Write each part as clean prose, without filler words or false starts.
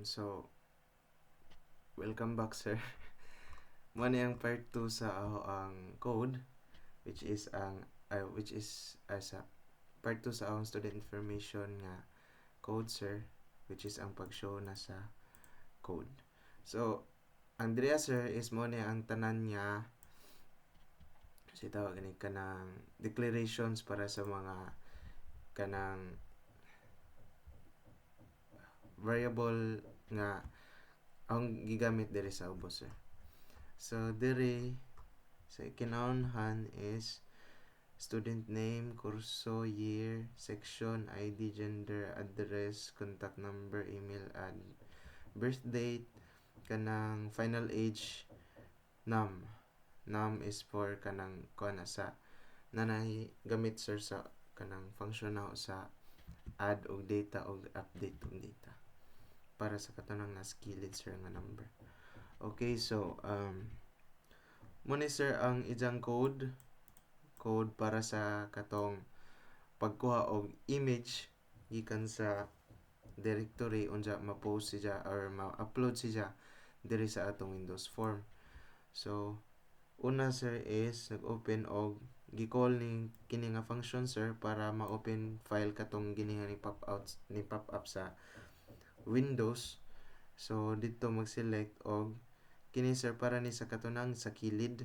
So welcome back, sir. Mo ni ang part 2 sa ang code, which is sa part 2 sa ang student information nga code, sir, which is ang pag-show na sa code. So Andrea, sir, is mo ni ang tanan niya si tawag ni kanang declarations para sa mga kanang variable nga ang gigamit diri sa ubos, sir. So diri sa kinahanglan is student name, kurso, year, section, ID, gender, address, contact number, email, birth date, kanang final age, num. Num is for kanang kuana sa nanay gamit, sir, sa kanang function na sa add og data og update og data para sa katanang na skilled, sir, nga number. Okay, so muna, sir, ang ijang code para sa katong pagkuha og image gikan sa directory unsa ma-post siya or ma-upload siya diri sa atong Windows form. So una, sir, is nag-open og gi-call ni kini nga function, sir, para ma-open file katong gini ni pop up sa Windows. So dito mag-select og kini, sir, para ni sa katunang sa kilid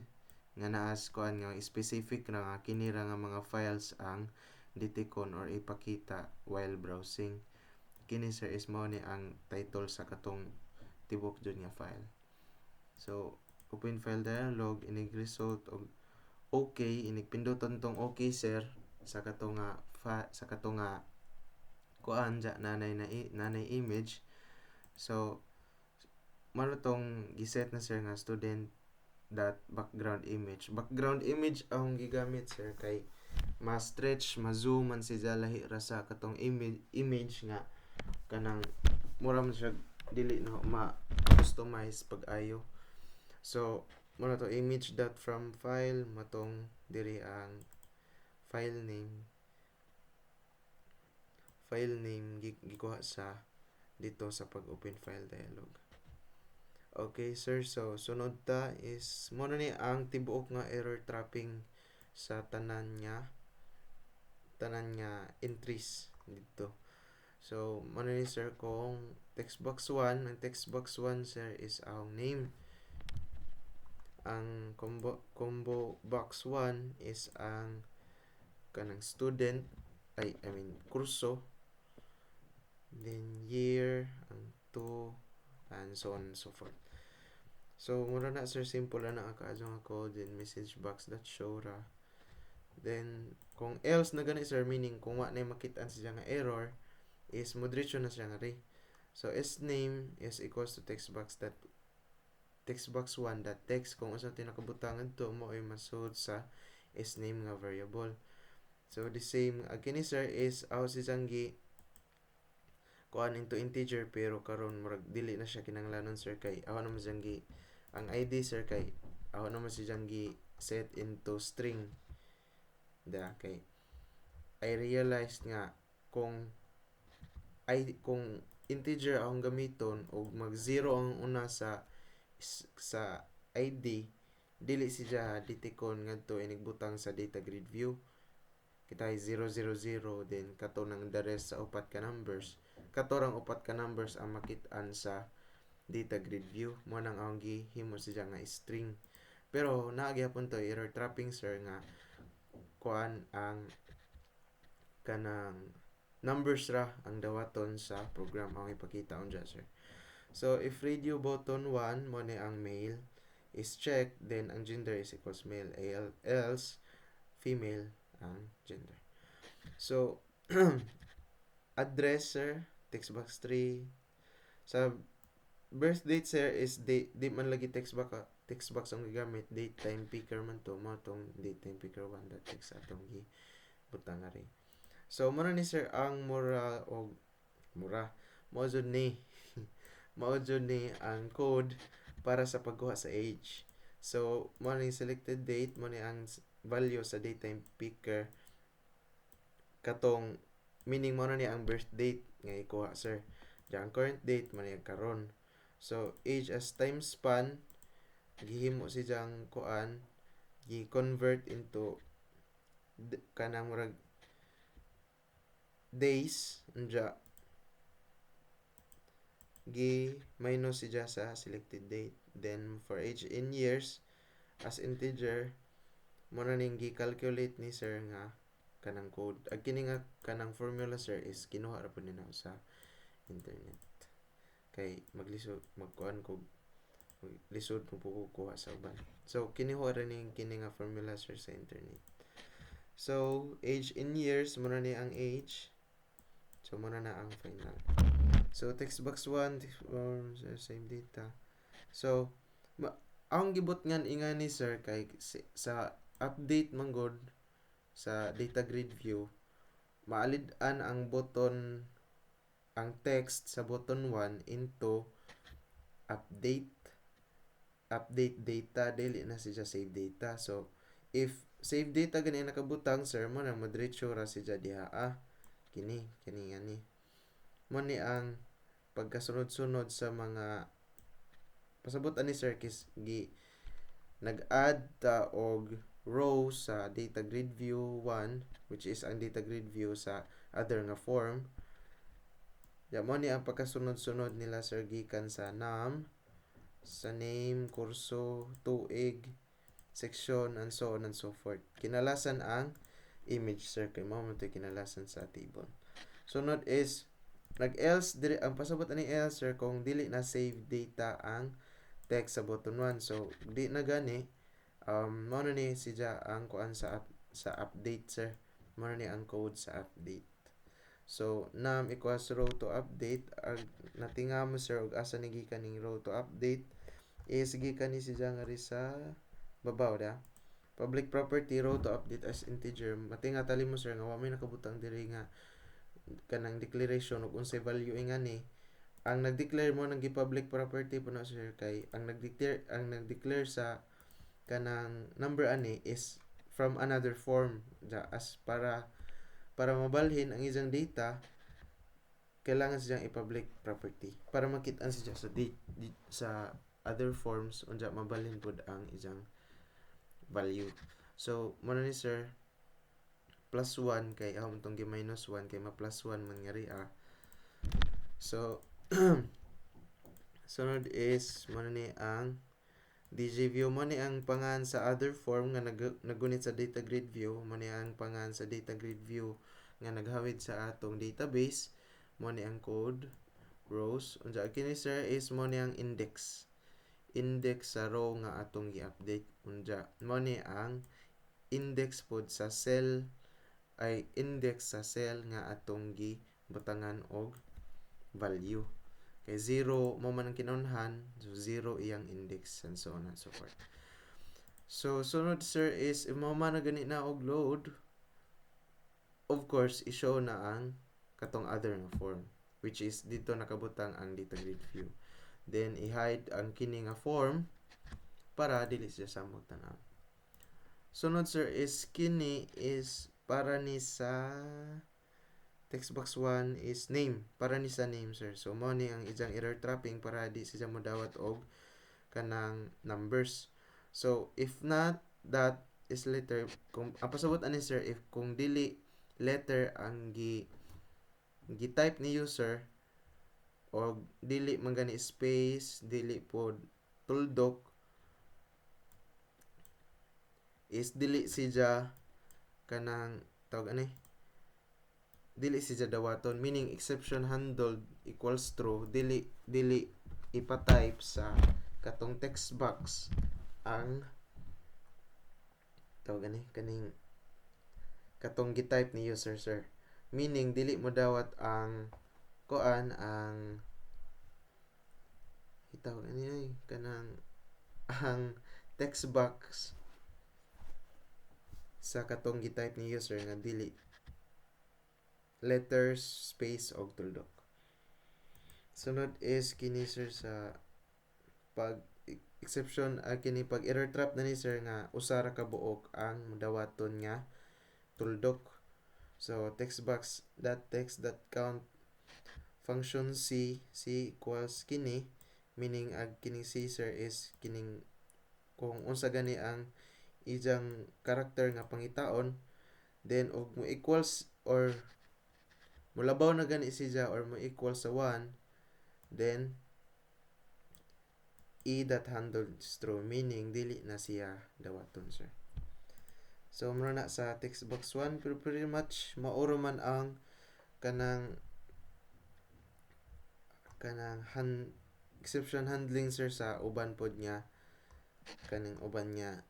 nga naas kuan nga specific na nga kini ra nga mga files ang ditikon or ipakita while browsing. Kini, sir, is mao ni ang title sa katong tibok jud nga file. So open file dialog, inig result og okay, inig pinduton tong okay, sir, sa katong sa katong kuan ja nanay image. So mano tong giset na, sir, nga student dot background image ang gigamit, sir, kay ma-stretch, ma-zoom man siya lahi ra sa katong image nga kanang mura man siya dili na ma-customize pag-ayo. So muna to image dot from file, matong diri ang file name gikuha sa dito sa pag-open file dialog. Okay, sir, so sunod ta is muna ni ang tibuok nga error trapping sa tanan nga entries dito. So muna ni, sir, kung text box 1, ang text box 1, sir, is ang name. Ang combo box 1 is ang kanang student, kurso, then year, ang 2, and so on and so forth. So mura na, sir, simple na ang kaadtong code, then message box that show ra. Then kung else na gani, sir, meaning kung wa na makita siya nga error, is moderation na siya nga ri. So sname is equals to text box 1 that text kung unsa tinakabutangan to mo ay masud sa sname nga variable. So the same kini, sir, is aw si gi kuan into integer, pero karon murag dili na siya kinahanglanon, sir, kay aw naman siyang ang ID, sir, kay aw naman siyang gi set into string. Kay I realized nga kung integer ang gamiton og mag 0 ang una sa ID, dili siya ditikon ngadto inigbutang sa data grid view. Kita 000, then kato nang the rest sa upat ka numbers. Kato rang upat ka numbers ang makit-an sa data grid view. Mo nang ang gihimo siya nga string. Pero naagyapon to error trapping, sir, nga kuan ang kanang numbers ra ang dawaton sa program ang ipakita unja, sir. So if radio button 1 mo ni ang male is checked, then ang gender is equals male, else female ang gender. So address, sir, text box 3. Sa birth date, sir, is di man lagi text box ang gigamit, date time picker man to, mo tong date time picker 1 that text atong gibutang nga rin. So muna ni, sir, ang mura maudjud ni ang code para sa pagkuha sa age. So mo ni selected date, mo ni ang value sa date time picker katong meaning mo ni ang birth date nga ikuha, sir. ang current date man yung karon. So age as time span gihimo si jang kuan gi-convert into kanang murag days unja gi minus siya sa selected date. Then for age in years as integer mo na ning gi-calculate ni sir nga kanang code. Ag kini nga kanang formula sir is kinuha ra pud nina sa internet. Kay maglisod magkuan ko lisod kung kukuha sa uban. So kinuha ra ning kini nga formula sir sa internet. So age in years mo na ni ang age. So mo na ang final. So text box 1 same data. So ang gibot ngan inga ni sir kay sa update manggod sa data grid view maalid-an ang button ang text sa button 1 into update data dili na siya save data. So if save data gani nakabutang sir mo na madiretso ra siya diha kini ngani mo ni ang pagkasunod-sunod sa mga pasabot ani sir kis gi nag-add ta og row sa data grid view 1 which is ang data grid view sa other nga form. Mo ni ang pagkasunod-sunod nila sir gikan sa num sa name, kurso, tuig, section, and so on and so forth. Kinalasan ang image sir kay mao man kinalasan sa table. Sunod is nag-else dire ang pasabot ani else sir kung dili na save data ang text sa button 1. So di na gani mo na ni siya ang kuan sa update sir. Mo na ni ang code sa update. So num equals row to update natinga mo sir og asa ni gikan ning row to update is gikan ni siya nga ri sa babaw da public property row to update as integer. Matinga tali mo sir nga wa may nakabutang diri nga kanang declaration ug unsay value ingani. Ang nag-declare mo ng public property po na sir kay ang nag-declare sa kanang number ani is from another form as para mabalhin ang isang data kailangan siyang i-public property para makita siya sa other forms unja mabalhin pud ang isang value. So mo na ni sir plus 1 kay ahom tong gi minus 1 kay ma plus 1 man nga ri So sunod is mo na ni ang DJ view mo ni ang pangan sa other form nga nagunit sa data grid view. Mo ni ang pangan sa data grid view nga naghawid sa atong database. Mo ni ang code rows unsa kini sir is mo ni ang index sa row nga atong gi-update. Unja mo ni ang index pod sa cell nga atong gi butangan og value. Kay 0 mo man ang kinunhan, so 0 iyang index and so on and so forth. So sunod sir is if mo man na gani na og load, of course i-show na ang katong other nga form which is dito nakabutang ang data grid view. Then i-hide ang kini nga form para dili siya samot tanaw. Sunod sir is kini is para ni sa text box 1 is name para ni sa name sir. So mo ni ang ijang error trapping para di siya modawat og kanang numbers. So if not that is letter kung ang pasabot ani sir if kung dili letter ang gi type ni user o dili man gani space dili pod tuldok is dili siya kanang tawag ani dili siya dawaton meaning exception handled equals true dili ipa-type sa katong text box ang tawag ani kaning katong gi-type ni user sir meaning dili mo dawat ang kuan ang itawag ani kanang ang text box sa katong gi-type ni user nga dili letters, space, og tuldok. Sunod is kini sir sa pag exception kini pag error trap na ni sir nga usa ra ka buok ang modawaton nga tuldok. So text box that text that count function c equals kini, meaning ag kining c sir is kining kung unsa gani ang ijang character nga pangitaon, then og mo equals or mulabaw na gani siya or mo equal sa 1, then e that handles true, meaning dili na siya dawaton sir. So mura na sa text box 1, pero pretty much mauro man ang kanang exception handling sir sa uban pod niya kaning uban niya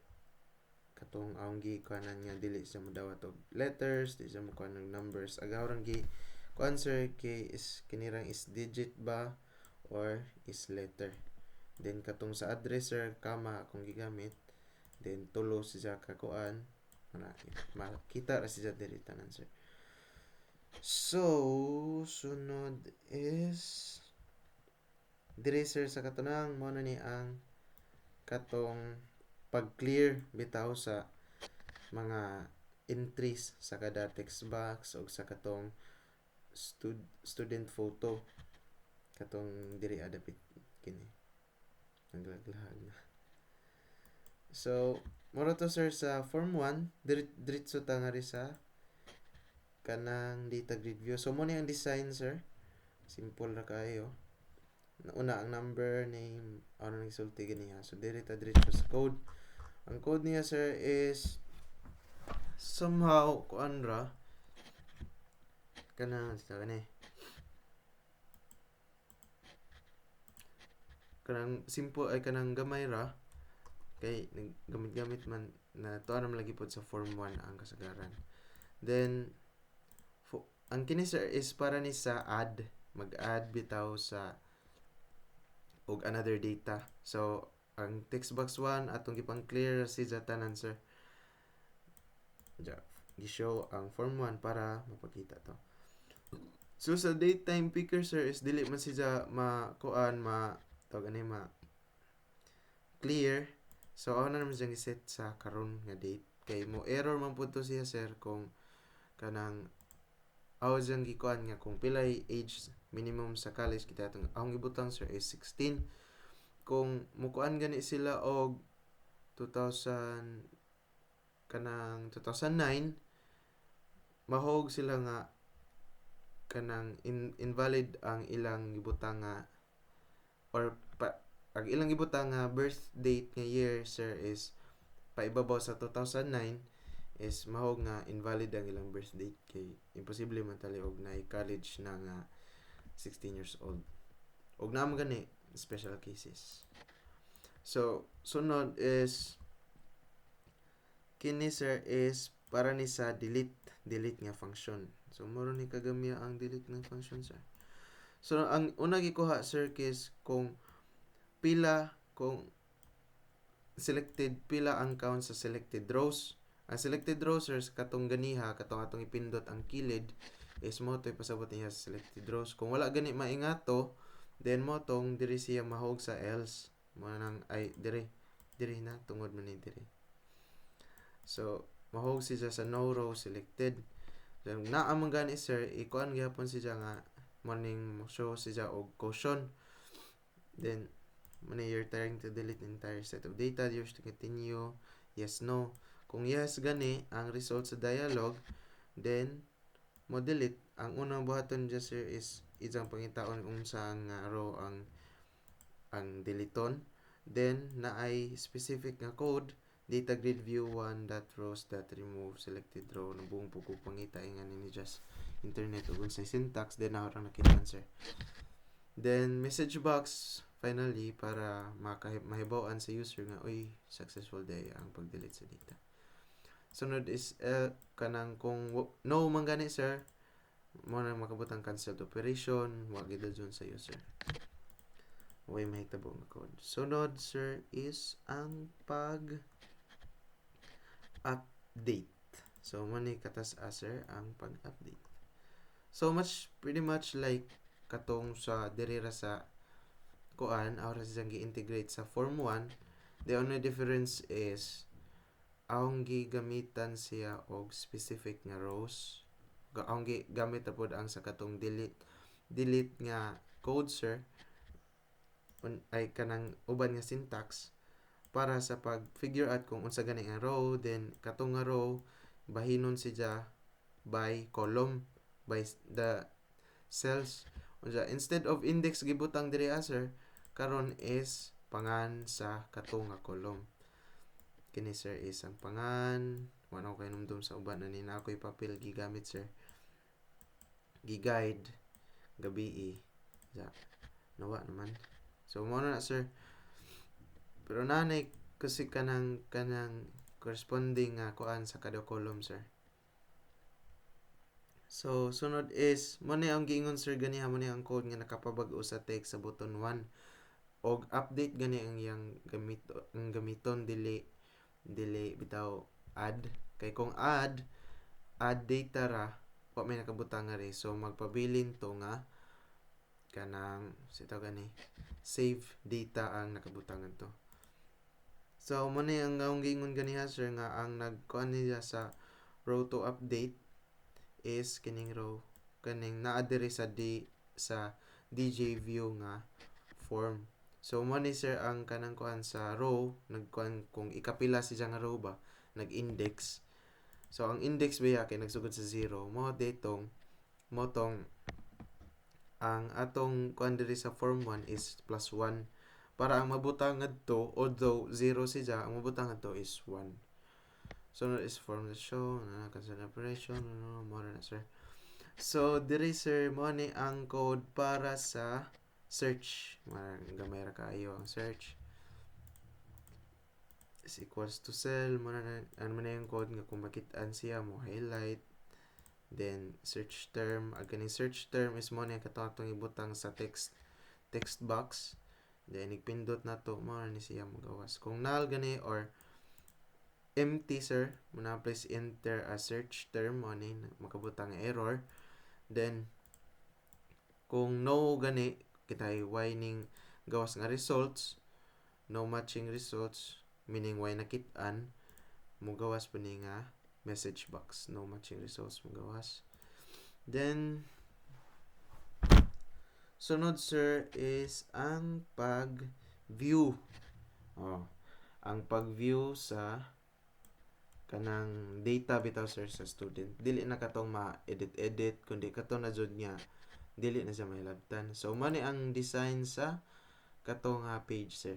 katong ang gikuanan niya dili siya modawat og letters, di siya mokuha ng numbers. Agawran gi kuan sir kay is kinirang is digit ba or is letter. Then katong sa address sir, kama akong gigamit, then tulo siya ka kuan makita ra siya diri tanan sir. So sunod is diri sir sa katanang mo na ni ang katong pag-clear bitaw sa mga entries sa kada text box o sa katong student photo katong diri adapit kini naglaglag na. So moro to sir sa form 1 diretso ta nga ri sa kanang data grid view. So mo ni ang design sir, simple ra kayo. Una ang number, name, ano nang sulti ganiya. So diretso sa code. Ang code niya sir is somehow kuan ra kanang simple ay kanang gamay ra kay gamit man na tuwa naman lagi pod sa form 1 ang kasagaran. Then ang kini sir is para ni sa add, mag-add bitaw sa og another data. So ang text box 1 atong gipang clear si tanan sir. Gi-show ang form 1 para mapakita to. So sa datetime picker sir is dili man siya clear. So ako na naman siyang iset sa karon nga date. Kay mo error man po to siya sir kung kanang ako diyang gikuan nga kung pilay age minimum sa college kita itong akong gibutang sir is 16. Kung mukuan gani sila og 2009 mahog sila nga kanang invalid ang ilang gibutang nga or ang ilang gibutang nga birth date nga year sir is paibabaw sa 2009 is mahog nga invalid ang ilang birth date kay imposible man tali og na college na nga 16 years old. Og naman gani special cases. So sunod is kini sir is para ni sa delete nga function. So moro ni kagamya ang delete nga function sir. So ang una gikuha sir is kung selected pila ang count sa selected rows. Ang selected rows sir katong ganiha katong atong ipindot ang kilid is mo to'y pasabot niya sa selected rows. Kung wala gani maingato, then mo tong diri siya mahog sa else. Mo nang ay diri na tungod man ni diri. So mahog siya sa no row selected. Then naa man gani sir ikuan gyapon siya nga morning show siya og caution. Then when you're trying to delete the entire set of data, you should continue yes no. Kung yes gani ang result sa dialog, then mo delete. Ang unang buhaton dyan sir is isang pangitaon kung saan nga row ang deleton. Then naay specific nga code data grid view 1.rows.remove selected row na buong pugong pangita nga ni just internet o sa syntax. Then nakarang nakita sir. Then message box finally para mahibawaan sa user nga oy successful day ang pag-delete sa data. Sunod is kanang kung no man gani sir mo na makabutang cancelled operation wa gid dun sa user. Way mahitabo nga code. Sunod sir is ang pag-update. So mo ni katas sir ang pag-update. So pretty much like katong sa dirira sa kuan aura siyang gi-integrate sa form 1. The only difference is ang gigamitan siya og specific nga rows. Ang gamit pod ang sa katong delete delete nga code sir ay kanang uban nga syntax para sa pag figure out kung unsa gani ang row, then katong nga row bahinon siya by column, by the cells. Unsa instead of index gibutang diri sir, karon is pangan sa katong nga column. Kini sir is ang pangan, wala ko kay numdum sa uban ani na ako'y papel gigamit sir. Gi-guide gabi ja nawa naman. So mo na sir. Pero nanay kasi kanang corresponding nga kuan sa kada column sir. So sunod is mo ni ang giingon sir ganiha mo ni ang code nga nakapabag-o sa text sa button 1 og update gani ang iyang gamiton dili bitaw add, kay kung add data ra wa may nakabutang nga ri, so magpabilin to nga kanang sitaw gani save data ang nakabutangan to. So mo ni ang giingon ganiha sir nga ang nagkuan niya sa row to update is kining row kaning naa diri sa DJ view nga form. So mo ni sir ang kanang kuan sa row nagkuan kung ikapila siya nga row ba nag-index. So ang index ba kay nagsugod sa 0 mo detong motong ang atong kuan diri sa form 1 is +1 para ang mabutang ngadto although 0 siya ang mabutang ngadto is 1. So is form the show cancel operation mo na sir. So diri sir mo ni ang code para sa search, gamay ra kaayo ang search is equals to cell mo na ano man yung code nga kung makit-an siya mo highlight, then search term again search term is mo na katong ibutang sa text box, then igpindot na to mo ni siya magawas kung null gani or empty sir mo na please enter a search term mo ni makabutang error, then kung no gani kitay whining gawas nga results, no matching results meaning why nakit-an mo gawas pa ni nga message box no matching results mo gawas. Then sunod sir is ang pag-view. Ang pag-view sa kanang data bitaw sir sa student. Dili na katong ma-edit kundi katong na jud nga dili na siya mahilabtan. So mo ni ang design sa katong page sir.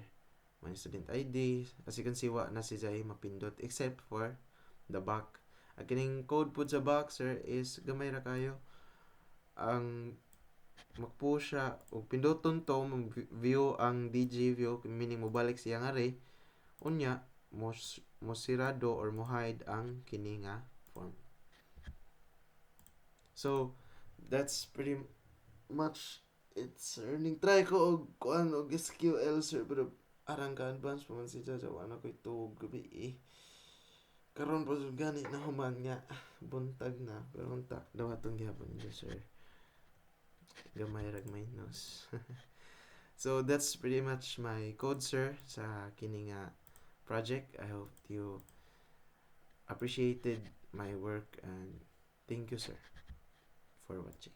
May student ID kasi kan siwa na siya mapindot except for the back. Ang kining code pud sa back sir is gamay ra kayo. Ang mag-push siya og pinduton to view ang DJ view meaning mo balik siya nga array unya mo sirado or mo hide ang kini nga form. So that's pretty much it sir. Ning try ko og kuan og SQL sir pero arang ka advance pa man siya jawa na ko'y tuog gabi karon pa jud gani na human nga buntag na pero unta dawaton gyapon niya sir gamay rag minus. So that's pretty much my code sir sa kini nga project. I hope you appreciated my work and thank you sir for watching.